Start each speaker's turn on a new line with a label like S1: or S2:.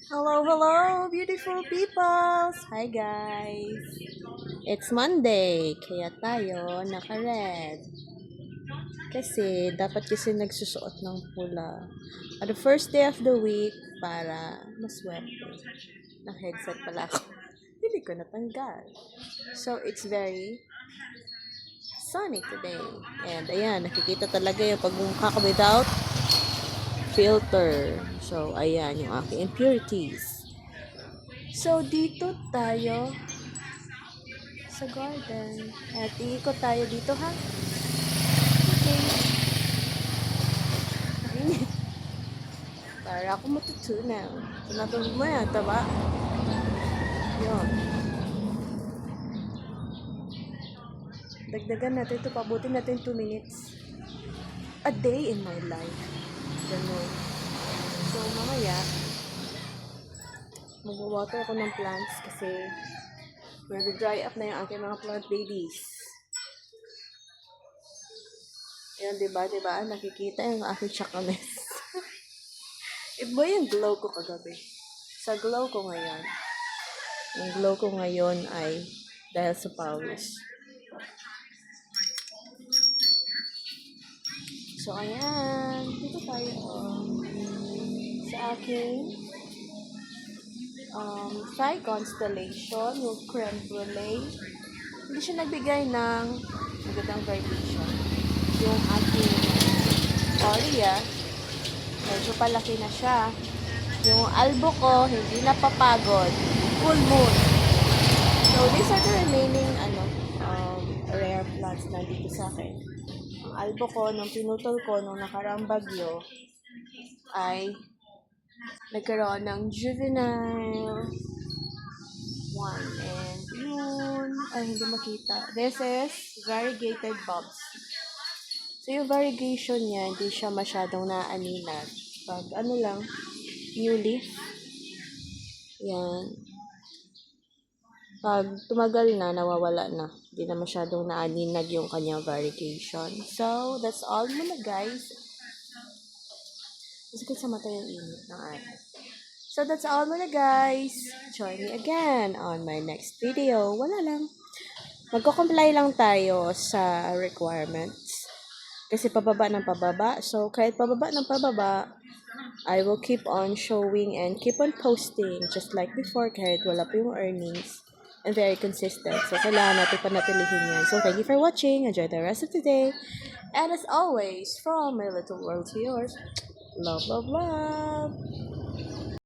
S1: Hello, hello, beautiful peoples! Hi guys! It's Monday, kaya tayo naka-red. Kasi dapat nagsusuot ng pula. On the first day of the week para maswerte. Naka-headset pala ako. Hindi ko natanggal. So, it's very sunny today. And ayan, nakikita talaga yung pagmumukha ko without filter. So, ayan yung aking impurities. So, dito tayo sa garden. At iikot tayo dito, ha? Okay. Mainit. Para ako matutunaw. Tunatulog mo yan, taba? Yun. Dagdagan natin ito. Pabutin natin 2 minutes. A day in my life. Ganun. So, mamaya, mag-water ako ng plants kasi mag-dry up na yung aking mga plant babies. Ayan, diba? Nakikita yung aking chakames. Iba yung glow ko kagabi. Sa glow ko ngayon. Yung glow ko ngayon ay dahil sa pawis. So, ayan. Dito tayo sa aking Thai constellation, yung creme brulee. Hindi siya nagbigay ng magandang variation. Yung aking Aurea, medyo palaki na siya. Yung albo ko, hindi napapagod. Full moon. So, these are the remaining rare plants na dito sa akin. Ang albo ko, nung pinutol ko, nung nakarang bagyo, ay nagkaroon ng juvenile one. And yun, ay hindi makita. This is variegated bulbs. So, yung variegation niya, hindi siya masyadong naaninag. Pag new leaf, yan. Pag tumagal na, nawawala na. Hindi na masyadong naaninag yung kanyang variegation. So, that's all muna guys. Masakit sa mata yung init ng araw. So, that's all muna guys. Join me again on my next video. Wala lang. Magko-comply lang tayo sa requirements. Kasi pababa ng pababa. So, kahit pababa ng pababa, I will keep on showing and keep on posting just like before kahit wala pa yung earnings. And very consistent. So, kailangan natin panatilihin yan. So, thank you for watching. Enjoy the rest of the day. And as always, from my little world to yours, love, love, love.